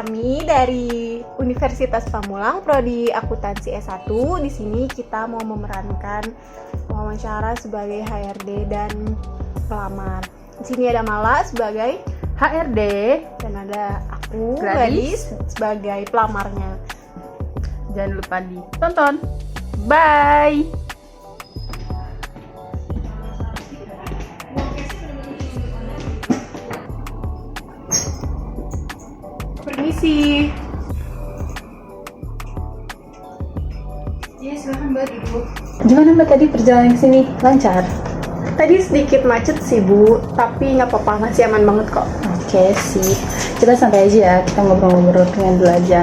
Kami dari Universitas Pamulang, Prodi Akuntansi S1. Di sini kita mau memerankan wawancara sebagai HRD dan pelamar. Di sini ada Mala sebagai HRD dan ada aku Gladys sebagai pelamarnya. Jangan lupa ditonton. Bye. Permisi. Iya, silakan Mbak, duduk. Gimana Mbak tadi perjalanan ke sini? Lancar? Tadi sedikit macet sih Bu, tapi nggak apa-apa, masih aman banget kok. Oke, sip. Kita santai aja ya, kita ngobrol-ngobrol dengan dulu aja.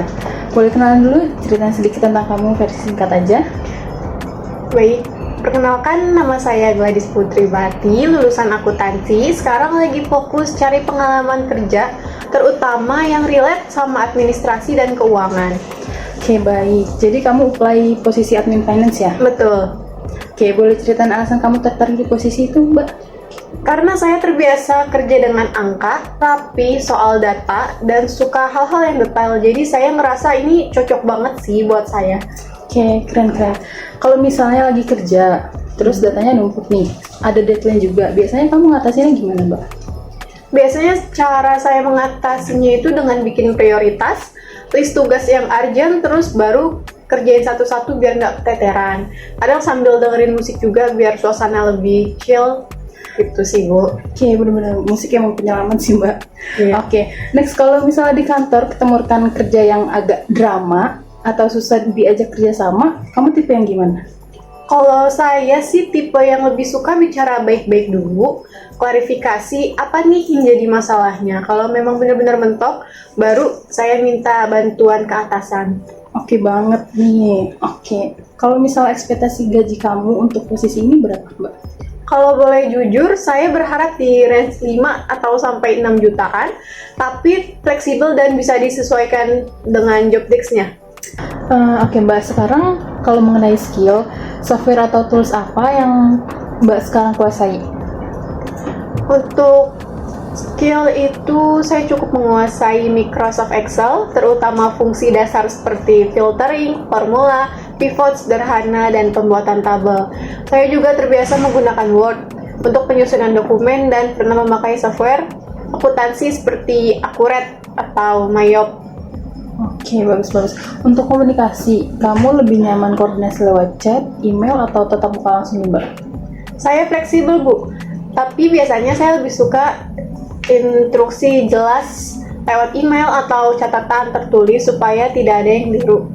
Boleh kenalan dulu, cerita sedikit tentang kamu versi singkat aja. Baik, perkenalkan nama saya Gladys Putri Bati, lulusan akuntansi. Sekarang lagi fokus cari pengalaman kerja, terutama yang relate sama administrasi dan keuangan. Oke, baik. Jadi kamu apply posisi admin finance ya? Betul. Oke, boleh ceritain alasan kamu tertarik di posisi itu, Mbak? Karena saya terbiasa kerja dengan angka, rapi soal data, dan suka hal-hal yang detail. Jadi saya ngerasa ini cocok banget sih buat saya. Oke, keren-keren. Kalau misalnya lagi kerja, terus datanya numpuk nih, ada deadline juga. Biasanya kamu ngatasinnya gimana, Mbak? Biasanya cara saya mengatasinya itu dengan bikin prioritas, list tugas yang urgent, terus baru kerjain satu-satu biar nggak keteteran. Kadang sambil dengerin musik juga biar suasana lebih chill. Gitu sih, Bu. Oke, bener-bener musik emang penyelamat sih, Mbak. Iya. Oke, next kalau misalnya di kantor ketemu rekan kerja yang agak drama atau susah diajak kerja sama, kamu tipe yang gimana? Kalau saya sih tipe yang lebih suka bicara baik-baik dulu, klarifikasi apa nih yang jadi masalahnya. Kalau memang benar-benar mentok, baru saya minta bantuan ke atasan. Oke banget nih. Oke, kalau misalnya ekspektasi gaji kamu untuk posisi ini berapa, Mbak? Kalau boleh jujur, saya berharap di range 5 atau sampai 6 jutaan, tapi fleksibel dan bisa disesuaikan dengan job desk-nya. Oke Mbak, sekarang kalau mengenai skill, software atau tools apa yang Mbak sekarang kuasai? Untuk skill itu saya cukup menguasai Microsoft Excel, terutama fungsi dasar seperti filtering, formula, pivot sederhana, dan pembuatan tabel. Saya juga terbiasa menggunakan Word untuk penyusunan dokumen dan pernah memakai software akuntansi seperti Accurate atau Mayop. Oke, bagus-bagus. Untuk komunikasi, kamu lebih nyaman koordinasi lewat chat, email, atau tetap muka langsung nih, Mbak? Saya fleksibel, Bu. Tapi biasanya saya lebih suka instruksi jelas lewat email atau catatan tertulis supaya tidak ada yang biru.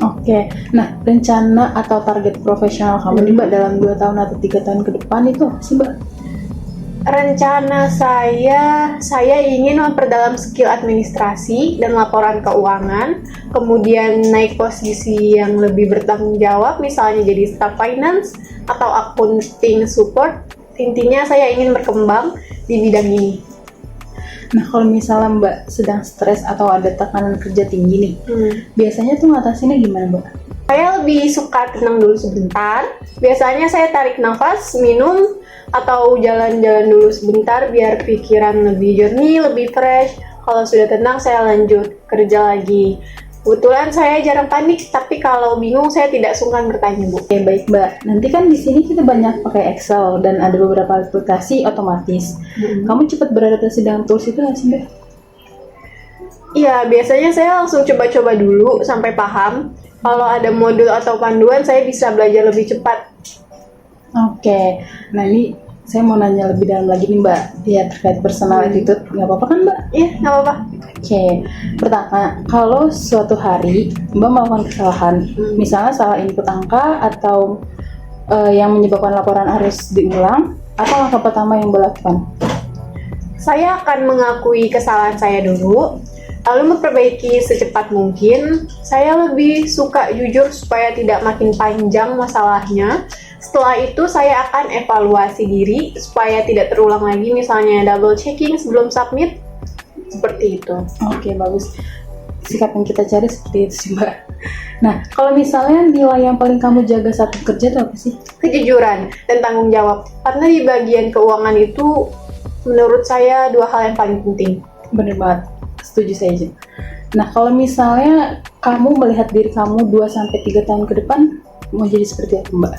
Oke, nah rencana atau target profesional kamu nih, Mbak, dalam 2 tahun atau 3 tahun ke depan itu apa sih, Mbak? Rencana saya ingin memperdalam skill administrasi dan laporan keuangan, kemudian naik posisi yang lebih bertanggung jawab, misalnya jadi staff finance atau accounting support. Intinya saya ingin berkembang di bidang ini. Nah, kalau misalnya Mbak sedang stres atau ada tekanan kerja tinggi nih, biasanya tuh ngatasinnya gimana, Mbak? Saya lebih suka tenang dulu sebentar. Biasanya saya tarik nafas, minum, atau jalan-jalan dulu sebentar biar pikiran lebih jernih, lebih fresh. Kalau sudah tenang, saya lanjut kerja lagi. Kebetulan saya jarang panik, tapi kalau bingung saya tidak sungkan bertanya, Bu. Oke, baik Mbak. Nanti kan di sini kita banyak pakai Excel dan ada beberapa aplikasi otomatis. Kamu cepat beradaptasi dengan tools itu nggak sih, Mbak? Iya, biasanya saya langsung coba-coba dulu sampai paham. Kalau ada modul atau panduan, saya bisa belajar lebih cepat. Oke, nah ini saya mau nanya lebih dalam lagi nih Mbak, ya terkait personal attitude, nggak apa-apa kan Mbak? Iya, nggak apa-apa. Oke, pertama, kalau suatu hari Mbak melakukan kesalahan, misalnya salah input angka atau yang menyebabkan laporan harus diulang, apa langkah pertama yang Mbak lakukan? Saya akan mengakui kesalahan saya dulu, lalu memperbaiki secepat mungkin. Saya lebih suka jujur supaya tidak makin panjang masalahnya. Setelah itu saya akan evaluasi diri supaya tidak terulang lagi, misalnya double checking sebelum submit, seperti itu. Oke, bagus. Sikap yang kita cari seperti itu sih Mbak. Nah, kalau misalnya nilai yang paling kamu jaga saat bekerja itu apa sih? Kejujuran dan tanggung jawab, karena di bagian keuangan itu menurut saya 2 hal yang paling penting. Bener banget, setuju saya aja. Nah, kalau misalnya kamu melihat diri kamu 2-3 tahun ke depan, mau jadi seperti apa, Mbak?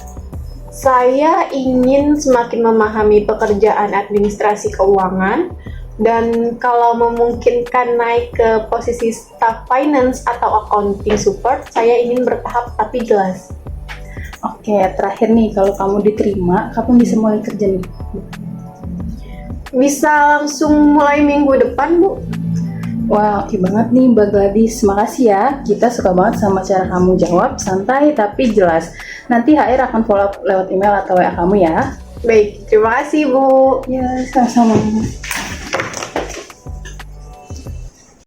Saya ingin semakin memahami pekerjaan administrasi keuangan, dan kalau memungkinkan naik ke posisi staff finance atau accounting support, saya ingin bertahap tapi jelas. Oke, terakhir nih, kalau kamu diterima, kamu bisa mulai kerja nih? Bisa langsung mulai minggu depan, Bu? Wah, oke banget nih Mbak Gladys. Makasih ya. Kita suka banget sama cara kamu jawab, santai tapi jelas. Nanti HR akan follow up lewat email atau WA kamu ya. Baik, terima kasih, Bu. Ya, sama-sama.